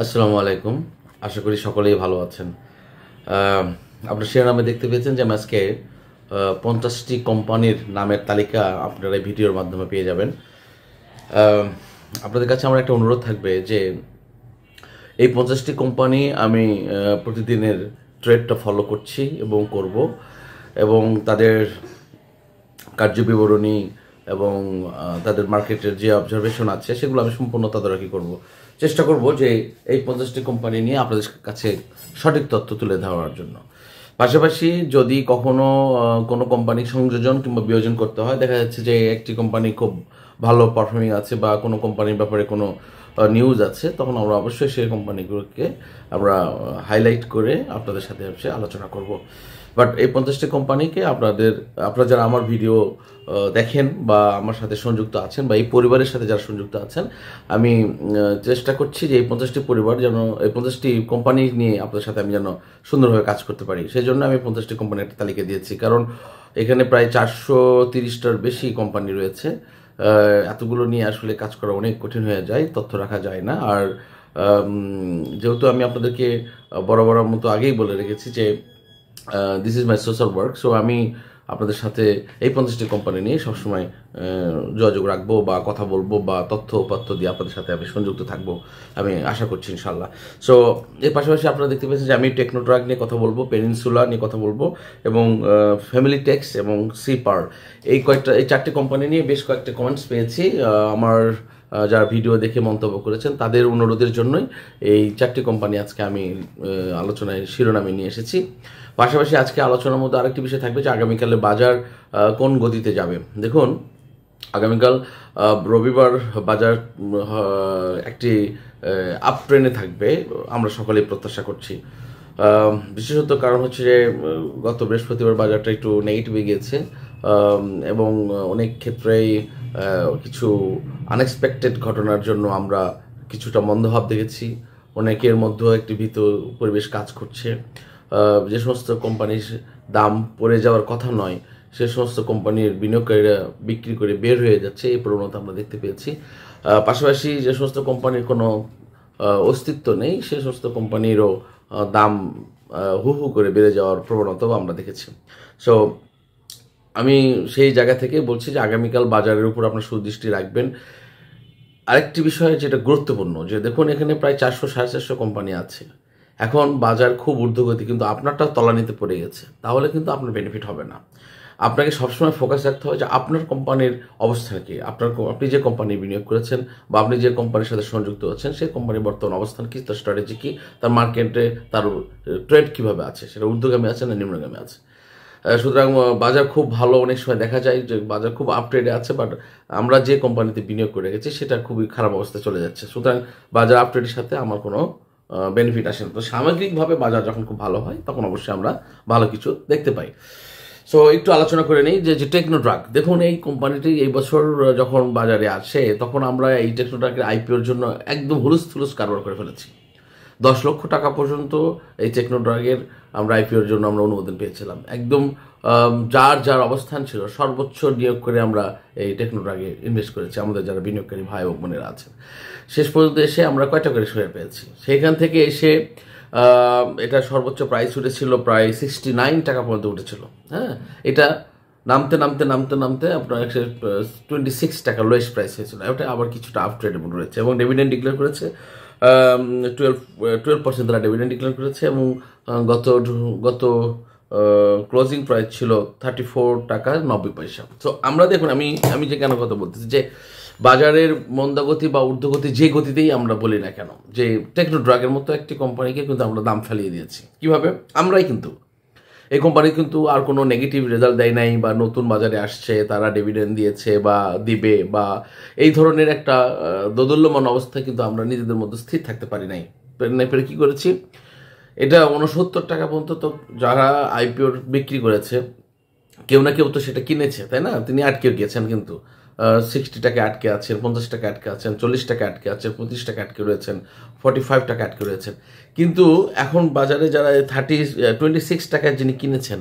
আসসালামু আলাইকুম। আশা করি সকলেই ভালো আছেন। আপনার শিরোনামে দেখতে পেয়েছেন যে আমি আজকে 50টি কোম্পানির নামের তালিকা আপনারা এই ভিডিওর মাধ্যমে পেয়ে যাবেন। আপনাদের কাছে আমার একটা অনুরোধ থাকবে যে এই 50টি কোম্পানি আমি প্রতিদিনের ট্রেডটা ফলো করছি এবং করব, এবং তাদের কার্যবিবরণী এবং তাদের মার্কেটের যে অবজারভেশন আছে সেগুলো আমি সম্পূর্ণ তদারকি করব। চেষ্টা করব যে এই 50টি কোম্পানি নিয়ে আপনাদের কাছে সঠিক তথ্য তুলে ধরার জন্য। পাশাপাশি যদি কখনো কোনো কোম্পানি সংযোজন কিংবা বিয়োজন করতে হয়, দেখা যাচ্ছে যে একটি কোম্পানি খুব ভালো পারফর্মিং আছে বা কোনো কোম্পানির ব্যাপারে কোনো নিউজ আছে, তখন আমরা অবশ্যই সেই কোম্পানিগুলোকে আমরা হাইলাইট করে আপনাদের সাথে আলোচনা করব। বাট এই 50টি কোম্পানিকে আপনারা যারা আমার ভিডিও দেখেন বা আমার সাথে সংযুক্ত আছেন বা এই পরিবারের সাথে যারা সংযুক্ত আছেন, আমি চেষ্টা করছি যে এই 50টি পরিবার যেন এই 50টি কোম্পানি নিয়ে আপনাদের সাথে আমি যেন সুন্দরভাবে কাজ করতে পারি। সেই জন্য আমি 50টি কোম্পানির একটা তালিকা দিয়েছি, কারণ এখানে প্রায় 430টার বেশি কোম্পানি রয়েছে। এতগুলো নিয়ে আসলে কাজ করা অনেক কঠিন হয়ে যায়, তথ্য রাখা যায় না। আর যেহেতু আমি আপনাদেরকে বরাবর মতো আগেই বলে রেখেছি যে this is my social work, so আমি আপনাদের সাথে এই 50টি কোম্পানি নিয়ে সবসময় যোগাযোগ রাখবো বা কথা বলবো বা তথ্য উপাত্য দিয়ে আপনাদের সাথে আমি সংযুক্ত থাকবো, আমি আশা করছি ইনশাল্লাহ। সো এর পাশাপাশি আপনারা দেখতে পেয়েছেন যে আমি টেকনোট্রাক নিয়ে কথা বলবো, পেনিনসুলা নিয়ে কথা বলবো এবং ফ্যামিলি টেক্স এবং সিপার, এই 4টি কোম্পানি নিয়ে বেশ কয়েকটা কমেন্টস পেয়েছি। আমার যারা ভিডিও দেখে মন্তব্য করেছেন তাদের অনুরোধের জন্যই এই 4টি কোম্পানি আজকে আমি আলোচনায় শিরোনামে নিয়ে এসেছি। পাশাপাশি আজকে আলোচনার মধ্যে আরেকটি বিষয় থাকবে যে আগামীকালে বাজার কোন গতিতে যাবে। দেখুন, আগামীকাল রবিবার বাজার একটি আপ ট্রেনে থাকবে, আমরা সকলেই প্রত্যাশা করছি। বিশেষত কারণ হচ্ছে যে গত বৃহস্পতিবার বাজারটা একটু নেগেটিভে গিয়েছে এবং অনেক ক্ষেত্রেই কিছু আনএক্সপেক্টেড ঘটনার জন্য আমরা কিছুটা মন্দভাব দেখেছি। অনেকের মধ্যেও একটি ভীত পরিবেশ কাজ করছে। যে সমস্ত কোম্পানির দাম পড়ে যাওয়ার কথা নয়, সে সমস্ত কোম্পানির বিনিয়োগকারীরা বিক্রি করে বের হয়ে যাচ্ছে, এই প্রবণতা আমরা দেখতে পেয়েছি। পাশাপাশি যে সমস্ত কোম্পানির কোনো অস্তিত্ব নেই, সে সমস্ত কোম্পানিরও দাম হু হু করে বেড়ে যাওয়ার প্রবণতাও আমরা দেখেছি। সো আমি সেই জায়গা থেকে বলছি যে আগামীকাল বাজারের উপর আপনার সুদৃষ্টি রাখবেন। আরেকটি বিষয় যেটা গুরুত্বপূর্ণ, যে দেখুন এখানে প্রায় 400-450 কোম্পানি আছে। এখন বাজার খুব ঊর্ধ্বগতি, কিন্তু আপনারটাও তলানিতে পড়ে গেছে, তাহলে কিন্তু আপনার বেনিফিট হবে না। আপনাকে সবসময় ফোকাস রাখতে হবে যে আপনার কোম্পানির অবস্থান কি, আপনি যে কোম্পানি বিনিয়োগ করেছেন বা আপনি যে কোম্পানির সাথে সংযুক্ত আছেন সেই কোম্পানির বর্তমান অবস্থান কি, তার স্ট্র্যাটেজি কি, তার মার্কেটে তার ট্রেড কিভাবে আছে, সেটা ঊর্ধ্বগামী আছে না নিম্নগামী আছে। সুতরাং বাজার খুব ভালো, অনেক সময় দেখা যায় যে বাজার খুব আপট্রেডে আছে, বাট আমরা যে কোম্পানিতে বিনিয়োগ করে রেখেছি সেটা খুবই খারাপ অবস্থায় চলে যাচ্ছে। সুতরাং বাজার আপট্রেডের সাথে আমার কোনো বেনিফিট আসে না। তো সামগ্রিকভাবে বাজার যখন খুব ভালো হয় তখন অবশ্যই আমরা ভালো কিছু দেখতে পাই। সো একটু আলোচনা করে নিই যে টেকনোট্রাক। দেখুন, এই কোম্পানিটি এই বছর যখন বাজারে আসে তখন আমরা এই টেকনোট্রাকের আইপিওর জন্য একদম হুলুস থুলুস কারবার করে ফেলেছি। 10 লক্ষ টাকা পর্যন্ত এই টেকনোট্রাকের আমরা আইপিওর জন্য আমরা অনুমোদন পেয়েছিলাম। একদম যার অবস্থান ছিল সর্বোচ্চ নিয়োগ করে আমরা এই টেকনোট্রাকে ইনভেস্ট করেছি, আমাদের যারা বিনিয়োগকারী ভাই ও বোনেরা আছেন। শেষ পর্যন্ত এসে আমরা কয়টা করে শেয়ার পেয়েছি, সেখান থেকে এসে এটা সর্বোচ্চ প্রাইস উঠেছিল প্রায় 69 টাকা পর্যন্ত উঠেছিল। হ্যাঁ, এটা নামতে নামতে নামতে নামতে আপনার 26 টাকা লোয়েস্ট প্রাইস হয়েছিল। ওটা আবার কিছুটা আপ ট্রেডেবল রয়েছে এবং ডিভিডেন্ড ডিক্লেয়ার করেছে 12% তারা ডিভিডেন্ড ডিক্লেয়ার করেছে এবং গত ক্লোজিং প্রাইস ছিল 34 টাকা 90 পয়সা। তো আমরা দেখুন, আমি যে কেন কথা বলতেছি যে বাজারের মন্দাগতি বা ঊর্ধ্বগতি যে গতিতেই আমরা বলি না কেন, যে টেকনোট্রাকের মতো একটি কোম্পানিকে কিন্তু আমরা দাম ফেলিয়ে দিয়েছি। কিভাবে? আমরাই কিন্তু এই কোম্পানি কিন্তু আর কোনো নেগেটিভ রেজাল্ট দেয় নাই বা নতুন বাজারে আসছে, তারা ডিভিডেন্ড দিয়েছে বা দিবে বা এই ধরনের একটা দোদুল্যমান অবস্থায় কিন্তু আমরা নিজেদের মধ্যে স্থির থাকতে পারি নাই। পেরে কি করেছি, এটা 69 টাকা পর্যন্ত তো যারা আইপিও বিক্রি করেছে কেউ না কেউ তো সেটা কিনেছে, তাই না? তিনি আটকে গিয়েছেন, কিন্তু 60 টাকা আটকে আছেন, 50 টাকা আটকে আছেন, 40 টাকা আটকে আছেন, 25 টাকা আটকে রয়েছেন, 45 টাকা আটকে রয়েছেন। কিন্তু এখন বাজারে যারা 26 টাকায় যিনি কিনেছেন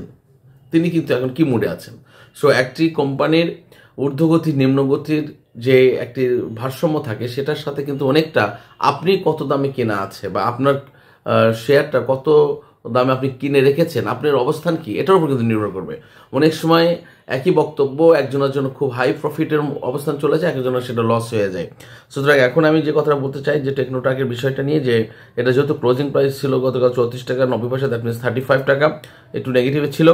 তিনি কিন্তু এখন কি মুডে আছেন? সো একটি কোম্পানির ঊর্ধ্বগতি নিম্নগতির যে একটি ভারসাম্য থাকে সেটার সাথে কিন্তু অনেকটা আপনি কত দামে কেনা আছে বা আপনার শেয়ারটা কত দামে আপনি কিনে রেখেছেন, আপনার অবস্থান কি, এটার উপর কিন্তু নির্ভর করবে। অনেক সময় একই বক্তব্য একজনের জন্য খুব হাই প্রফিটের অবস্থান চলে যায়, একজনের সেটা লস হয়ে যায়। সুতরাং এখন আমি যে কথাটা বলতে চাই যে টেকনোট্রাকের বিষয়টা নিয়ে, যে এটা যেহেতু ক্লোজিং প্রাইস ছিল গতকাল 34 টাকা 90 পয়সা, দ্যাট মিনস 35 টাকা, একটু নেগেটিভে ছিল।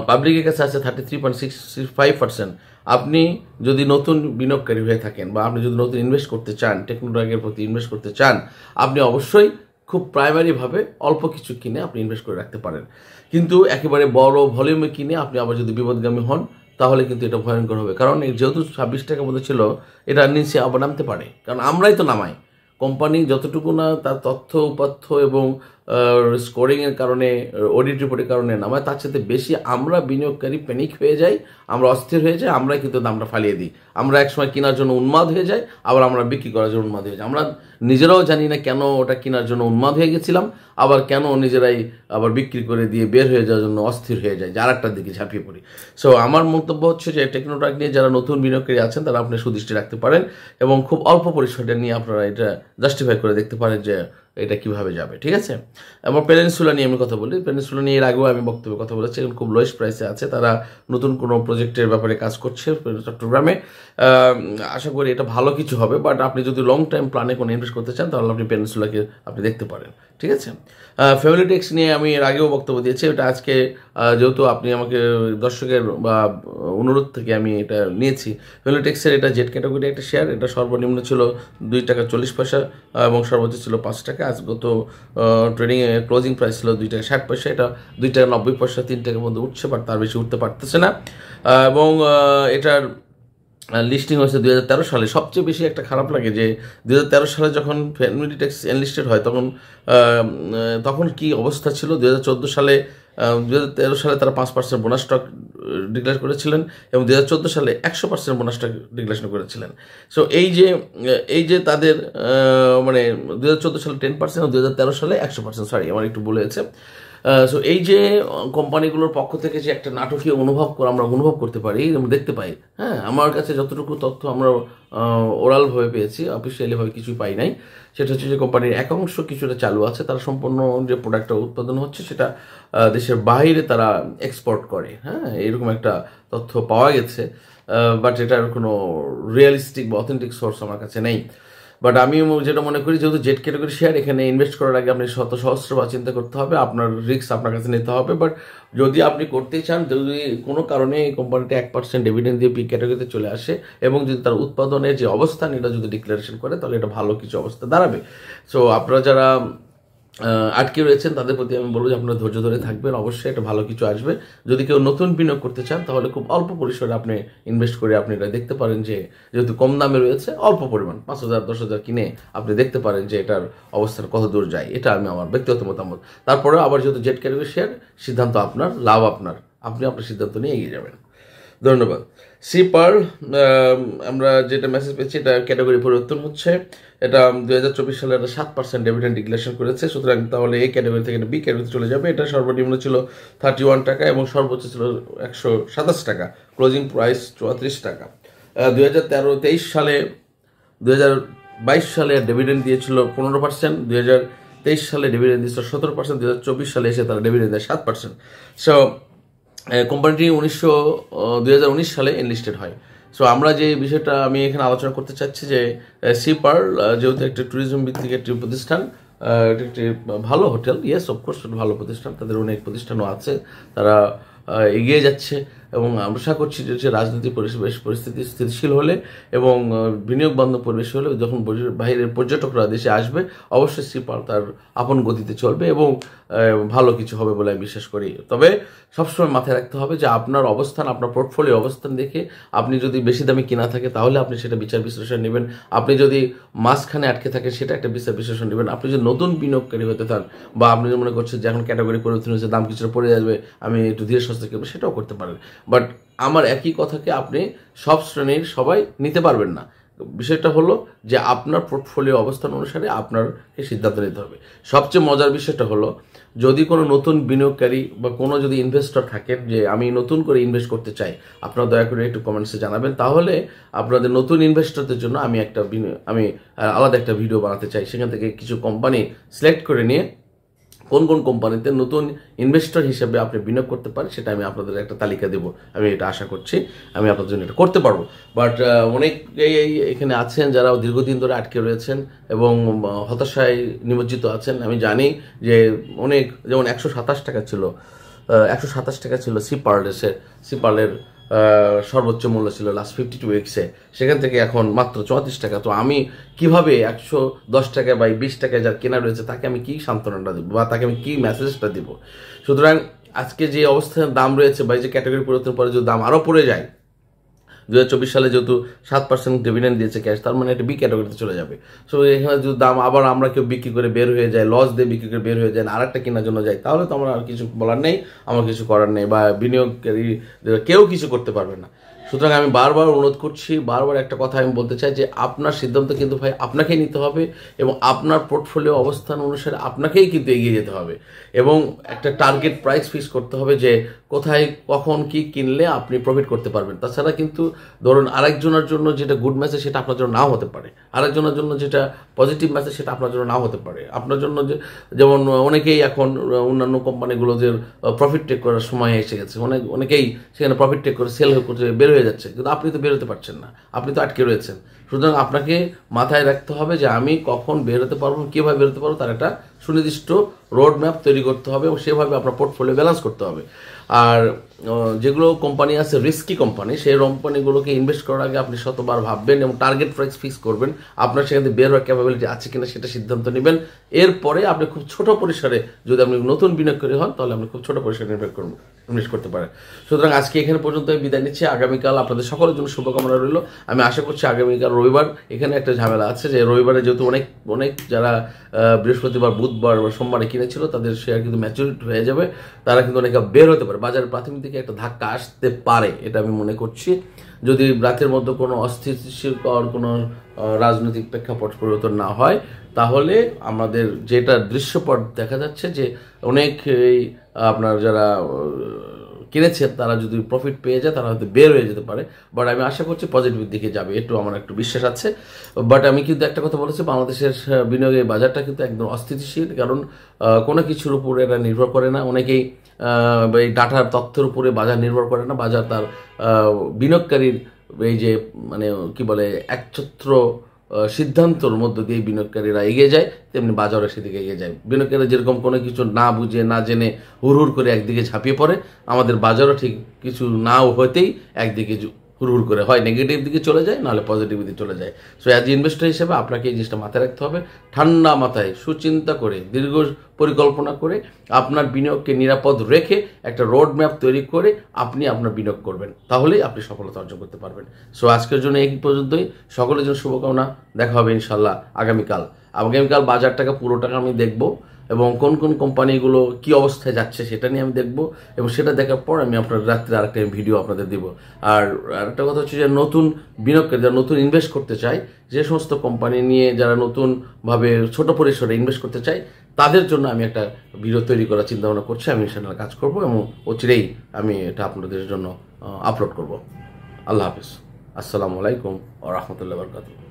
পাবলিকের কাছে আছে 33.65%। আপনি যদি নতুন বিনিয়োগকারী হয়ে থাকেন বা আপনি যদি নতুন ইনভেস্ট করতে চান, টেকনোট্রাকের প্রতি ইনভেস্ট করতে চান, আপনি অবশ্যই খুব প্রাইমারিভাবে অল্প কিছু কিনে আপনি ইনভেস্ট করে রাখতে পারেন। কিন্তু একেবারে বড় ভলিউমে কিনে আপনি আবার যদি বিপদগামী হন তাহলে কিন্তু এটা ভয়ঙ্কর হবে। কারণ যেহেতু 26 টাকার মধ্যে ছিল, এটা নিচে আবার নামতে পারে, কারণ আমরাই তো নামাই। কোম্পানি যতটুকু না তার তথ্য উপাত্য এবং স্কোরিংয়ের কারণে, অডিট রিপোর্টের কারণে নামায়, তার সাথে বেশি আমরা বিনিয়োগকারী প্যানিক হয়ে যাই, আমরা অস্থির হয়ে যাই, আমরাই কিন্তু দামটা ফালিয়ে দিই। আমরা একসময় কেনার জন্য উন্মাদ হয়ে যাই, আবার আমরা বিক্রি করার জন্য উন্মাদ হয়ে যাই। আমরা নিজেরাও জানি না কেন ওটা কেনার জন্য উন্মাদ হয়ে গেছিলাম, আবার কেন নিজেরাই আবার বিক্রি করে দিয়ে বের হয়ে যাওয়ার জন্য অস্থির হয়ে যায়, যে আরেকটার দিকে ঝাঁপিয়ে পড়ি। সো আমার মন্তব্য হচ্ছে যে টেকনোট্রাক নিয়ে যারা নতুন বিনিয়োগকারী আছেন তারা আপনি সুদৃষ্টি রাখতে পারেন এবং খুব অল্প পরিসরে নিয়ে আপনারা এটা জাস্টিফাই করে দেখতে পারেন যে এটা কিভাবে যাবে। ঠিক আছে, আমার পেনিনসুলা নিয়ে আমি কথা বলি। পেনিনসুলা নিয়ে এর আগেও আমি বক্তব্যে কথা বলেছি, এখন খুব লোয়েস্ট প্রাইসে আছে। তারা নতুন কোনো প্রজেক্টের ব্যাপারে কাজ করছে চট্টগ্রামে। আশা করি এটা ভালো কিছু হবে, বাট আপনি যদি লং টাইম প্ল্যানে কোনো ইনভেস্ট করতে চান তাহলে আপনি পেনিনসুলাকে আপনি দেখতে পারেন। ঠিক আছে, ফ্যামিলি টেক্স নিয়ে আমি এর আগেও বক্তব্য দিয়েছি। এটা আজকে যেহেতু আপনি আমাকে দর্শকের বা অনুরোধ থেকে আমি এটা নিয়েছি। ফ্যামিলি টেক্সের এটা জেড ক্যাটাগরি একটা শেয়ার, এটা সর্বনিম্ন ছিল 2 টাকা 40 পয়সা এবং সর্বোচ্চ ছিল 5 টাকা। আজ গত ট্রেডিংয়ে ক্লোজিং প্রাইস ছিল 2 টাকা 60 পয়সা। এটা 2 টাকা 90 পয়সা, 3 টাকার মধ্যে উঠছে, বাট তার বেশি উঠতে পারতেছে না। এবং এটার লিস্টিং হয়েছে 2013 সালে। সবচেয়ে বেশি একটা খারাপ লাগে যে 2013 সালে যখন ফ্যামিলি টেক্স এনলিস্টেড হয় তখন কি অবস্থা ছিল। 2014 সালে 2013 সালে তারা 5% বোনাস স্টক ডিক্লেয়ার করেছিলেন এবং 2014 সালে 100% বোনাস স্টক ডিক্লেয়ারেশন করেছিলেন। সো এই যে তাদের মানে 2014 সালে 10% এবং 2013 সালে 100%, সরি আমার একটু ভুল হয়েছে। সো এই যে কোম্পানিগুলোর পক্ষ থেকে যে একটা নাটকীয় আমরা অনুভব করতে পারি, আমরা দেখতে পাই। হ্যাঁ, আমার কাছে যতটুকু তথ্য আমরা ওরালভাবে পেয়েছি, অফিসিয়ালিভাবে কিছুই পাই নাই। সেটা হচ্ছে যে কোম্পানির একাংশ কিছুটা চালু আছে, তারা সম্পূর্ণ যে প্রোডাক্টটা উৎপাদন হচ্ছে সেটা দেশের বাইরে তারা এক্সপোর্ট করে। হ্যাঁ, এরকম একটা তথ্য পাওয়া গেছে, বাট এটার কোনো রিয়েলিস্টিক বা অথেন্টিক সোর্স আমার কাছে নেই। বাট আমি যেটা মনে করি, যেহেতু জেড ক্যাটাগরি শেয়ার, এখানে ইনভেস্ট করার আগে আপনি সহস্রবার চিন্তা করতে হবে, আপনার রিস্ক আপনার কাছে নিতে হবে। বাট যদি আপনি করতেই চান, যদি কোনো কারণে এই কোম্পানিটা 1% ডিভিডেন্ড দিয়ে পি ক্যাটাগরিতে চলে আসে এবং যদি তার উৎপাদনের যে অবস্থান এটা যদি ডিক্লারেশন করে, তাহলে এটা ভালো কিছু অবস্থা দাঁড়াবে। সো আপনারা যারা আটকে রয়েছেন তাদের প্রতি আমি বলবো যে আপনারা ধৈর্য ধরে থাকবেন, অবশ্যই একটা ভালো কিছু আসবে। যদি কেউ নতুন বিনিয়োগ করতে চান তাহলে খুব অল্প পরিসরে আপনি ইনভেস্ট করে আপনি এটা দেখতে পারেন যে যেহেতু কম দামে রয়েছে, অল্প পরিমাণ 5,000 10,000 কিনে আপনি দেখতে পারেন যে এটার অবস্থান কত দূর যায়। এটা আমি আমার ব্যক্তিগত মতামত। তারপরে আবার যেহেতু জেড ক্যাটাগরি শেয়ার, সিদ্ধান্ত আপনার, লাভ আপনার, আপনি আপনার সিদ্ধান্ত নিয়ে এগিয়ে যাবেন। ধন্যবাদ। সি পার্ল, আমরা যেটা মেসেজ পেয়েছি এটা ক্যাটাগরি পরিবর্তন হচ্ছে। এটা 2024 সালে একটা 7% ডিভিডেন্ড ডিক্লারেশন করেছে, সুতরাং তাহলে এই ক্যাটাগরি থেকে বি ক্যাটাগরিতে চলে যাবে। এটা সর্বনিম্ন ছিল 31 টাকা এবং সর্বোচ্চ ছিল 127 টাকা, ক্লোজিং প্রাইস 34 টাকা। 2023 সালে 2022 সালে ডিভিডেন্ড দিয়েছিল 15%, 2023 সালে ডিভিডেন্ড দিয়েছিল 17%, 2024 সালে এসে তারা ডিভিডেন্ড দেয় 7%। সো কোম্পানিটি 2019 সালে এনলিস্টেড হয়। সো আমরা যে বিষয়টা আমি এখানে আলোচনা করতে চাচ্ছি যে সি পার্ল যেহেতু একটি ট্যুরিজম ভিত্তিক একটি প্রতিষ্ঠান, এটি একটি ভালো হোটেল, ইয়েস অফকোর্স ভালো প্রতিষ্ঠান, তাদের অনেক প্রতিষ্ঠানও আছে, তারা এগিয়ে যাচ্ছে এবং আশা করছি যে রাজনৈতিক পরিস্থিতি স্থিতিশীল হলে এবং বিনিয়োগ বান্ধব পরিবেশ হলে, যখন বাইরের পর্যটকরা দেশে আসবে, অবশ্যই সি পার্ল তার আপন গতিতে চলবে এবং ভালো কিছু হবে বলে আমি বিশ্বাস করি। তবে সবসময় মাথায় রাখতে হবে যে আপনার অবস্থান, আপনার পোর্টফোলিও অবস্থান দেখে আপনি যদি বেশি দামে কিনা থাকে তাহলে আপনি সেটা বিচার বিশ্লেষণ নেবেন, আপনি যদি মাঝখানে আটকে থাকে সেটা একটা বিচার বিশ্লেষণ নেবেন। আপনি যদি নতুন বিনিয়োগকারী হতে চান বা আপনি যদি মনে করছেন যে এখন ক্যাটাগরি পরিবর্তন হয়েছে, দাম কিছুটা পড়ে যাবে, আমি একটু ধীরে সুস্থে কিনবো, সেটাও করতে পারেন। বাট আমার একই কথাকে আপনি সব শ্রেণীর সবাই নিতে পারবেন না। বিষয়টা হলো যে আপনার পোর্টফোলিও অবস্থান অনুসারে আপনাকে সিদ্ধান্ত নিতে হবে। সবচেয়ে মজার বিষয়টা হলো, যদি কোনো নতুন বিনিয়োগকারী বা কোনো যদি ইনভেস্টর থাকেন যে আমি নতুন করে ইনভেস্ট করতে চাই, আপনারা দয়া করে একটু কমেন্টসে জানাবেন। তাহলে আপনাদের নতুন ইনভেস্টরদের জন্য আমি আলাদা একটা ভিডিও বানাতে চাই। সেখান থেকে কিছু কোম্পানি সিলেক্ট করে নিয়ে কোন কোন কোম্পানিতে নতুন ইনভেস্টর হিসেবে আপনি বিনিয়োগ করতে পারেন সেটা আমি আপনাদের একটা তালিকা দেব। আমি এটা আশা করছি আমি আপনাদের জন্য এটা করতে পারবো। বাট অনেকেই এখানে আছেন যারা দীর্ঘদিন ধরে আটকে রয়েছেন এবং হতাশায় নিমজ্জিত আছেন। আমি জানি যে অনেক, যেমন 127 টাকা ছিল, 127 টাকা ছিল সিপার্লের সর্বোচ্চ মূল্য ছিল লাস্ট 52 উইক্সে, সেখান থেকে এখন মাত্র 34 টাকা। তো আমি কিভাবে 110 টাকা বা 20 টাকায় যার কেনা রয়েছে তাকে আমি কি সান্ত্বনাটা দিব বা তাকে আমি কি মেসেজটা দিব? সুতরাং আজকে যে অবস্থার দাম রয়েছে বা যে ক্যাটাগরি পরিবর্তন পরে যদি দাম আরও পড়ে যায়, 2024 সালে যেহেতু 7% ডিভিডেন্ড দিয়েছে ক্যাশ, তার মানে একটা বি ক্যাটাগরিতে চলে যাবে। সো এখানে যদি দাম আবার আমরা কেউ বিক্রি করে বের হয়ে যায়, লস দিয়ে বিক্রি করে বের হয়ে যায়, আর একটা কেনার জন্য যাই, তাহলে তো আমার আর কিছু বলার নেই, আমার কিছু করার নেই, বা বিনিয়োগকারী কেউ কিছু করতে পারবে না। সুতরাং আমি বারবার অনুরোধ করছি, বারবার একটা কথা আমি বলতে চাই যে আপনার সিদ্ধান্ত কিন্তু ভাই আপনাকেই নিতে হবে এবং আপনার পোর্টফোলিও অবস্থান অনুসারে আপনাকেই কিন্তু এগিয়ে যেতে হবে এবং একটা টার্গেট প্রাইস ফিক্স করতে হবে যে কোথায় কখন কি কিনলে আপনি প্রফিট করতে পারবেন। তাছাড়া কিন্তু ধরুন আরেকজনের জন্য যেটা গুড মেসেজ সেটা আপনার জন্য নাও হতে পারে, আরেকজনের জন্য যেটা পজিটিভ মেসেজ সেটা আপনার জন্য নাও হতে পারে। আপনার জন্য যেমন অনেকেই এখন অন্যান্য কোম্পানিগুলো যে প্রফিট টেক করার সময় এসে গেছে, অনেকেই সেখানে প্রফিট টেক করে সেল করতে বের হয়ে যাচ্ছে, কিন্তু আপনি তো বেরোতে পারছেন না, আপনি তো আটকে রয়েছেন। সুতরাং আপনাকে মাথায় রাখতে হবে যে আমি কখন বেরোতে পারবো, কীভাবে বেরোতে পারবো, তার একটা সুনির্দিষ্ট রোড ম্যাপ তৈরি করতে হবে এবং সেভাবে আপনার পোর্টফোলিও ব্যালেন্স করতে হবে। আর যেগুলো কোম্পানি আছে রিস্কি কোম্পানি, সেই কোম্পানিগুলোকে ইনভেস্ট করার আগে আপনি শতবার ভাববেন এবং টার্গেট প্রাইস ফিক্স করবেন, আপনার সেখান থেকে বের হওয়ার ক্যাপাবিলিটি আছে কিনা সেটা সিদ্ধান্ত নেবেন। এরপরে আপনি খুব ছোট পরিসরে, যদি আপনি নতুন বিনিয়োগকারী হন তাহলে আপনি খুব ছোট পরিসরে ইনভেস্ট করতে পারেন। সুতরাং আজকে এখানে পর্যন্ত বিদায় নিচ্ছি। আগামীকাল আপনাদের সকলের জন্য শুভকামনা রইল। আমি আশা করছি আগামীকাল রবিবার, এখানে একটা ঝামেলা আছে যে রবিবারে যেহেতু অনেক যারা বৃহস্পতিবার, বুধবার বা সোমবারে কিনেছিল তাদের শেয়ার কিন্তু ম্যাচুরিটি হয়ে যাবে, তারা কিন্তু অনেকে বের হতে পারে, বাজারের প্রাথমিক দিকে একটা ধাক্কা আসতে পারে, এটা আমি মনে করছি। যদি রাতের মধ্যে কোনো অস্থিতিশীলকর কোনো রাজনৈতিক প্রেক্ষাপট পরিবর্তন না হয়, তাহলে আমাদের যেটা দৃশ্যপট দেখা যাচ্ছে যে অনেক আপনার যারা কিনেছেন তারা যদি প্রফিট পেয়ে যায় তারা হয়তো বের হয়ে যেতে পারে। বাট আমি আশা করছি পজিটিভ দিকে যাবে, আমার একটু বিশ্বাস আছে। বাট আমি কিন্তু একটা কথা বলেছি, বাংলাদেশের বিনিয়োগের বাজারটা কিন্তু একদম অস্থিতিশীল, কারণ কোনো কিছুর উপরে এটা নির্ভর করে না। অনেকেই এই ডাটার তথ্যের উপরে বাজার নির্ভর করে না, বাজার তার বিনিয়োগকারীর এই যে মানে কি বলে একছত্র সিদ্ধান্তর মধ্য দিয়ে বিনিয়োগকারীরা এগিয়ে যায়, তেমনি বাজারও সেদিকে এগিয়ে যায়। বিনিয়োগকারীরা যেরকম কোনো কিছু না বুঝে না জেনে হুড় করে একদিকে ঝাঁপিয়ে পড়ে, আমাদের বাজারও ঠিক কিছু নাও হতেই একদিকে হুড় করে হয় নেগেটিভ দিকে চলে যায়, নাহলে পজিটিভ দিকে চলে যায়। সো অ্যাজ ইনভেস্টর হিসেবে আপনাকে এই জিনিসটা মাথায় রাখতে হবে, ঠান্ডা মাথায় সুচিন্তা করে দীর্ঘ পরিকল্পনা করে আপনার বিনিয়োগকে নিরাপদ রেখে একটা রোড ম্যাপ তৈরি করে আপনি আপনার বিনিয়োগ করবেন, তাহলেই আপনি সফলতা অর্জন করতে পারবেন। সো আজকের জন্য এই পর্যন্তই, সকলের জন্য শুভকামনা। দেখা হবে ইনশাল্লাহ আগামীকাল বাজারটাকে পুরোটাকে আমি দেখব এবং কোন কোন কোম্পানিগুলো কি অবস্থায় যাচ্ছে সেটা নিয়ে আমি দেখব এবং সেটা দেখার পর আমি আপনার রাত্রে আরেকটা ভিডিও আপনাদের দিব। আর আরেকটা কথা হচ্ছে যে নতুন বিনিয়োগকারী যারা নতুন ইনভেস্ট করতে চায়, যে সমস্ত কোম্পানি নিয়ে যারা নতুনভাবে ছোট পরিসরে ইনভেস্ট করতে চায়, তাদের জন্য আমি একটা ভিডিও তৈরি করার চিন্তাভাবনা করছি। আমি সেটা কাজ করব এবং অচিরেই আমি এটা আপনাদের জন্য আপলোড করব। আল্লাহ হাফিজ। আসসালামু আলাইকুম ওয়া রাহমাতুল্লাহি ওয়া বারাকাতুহু।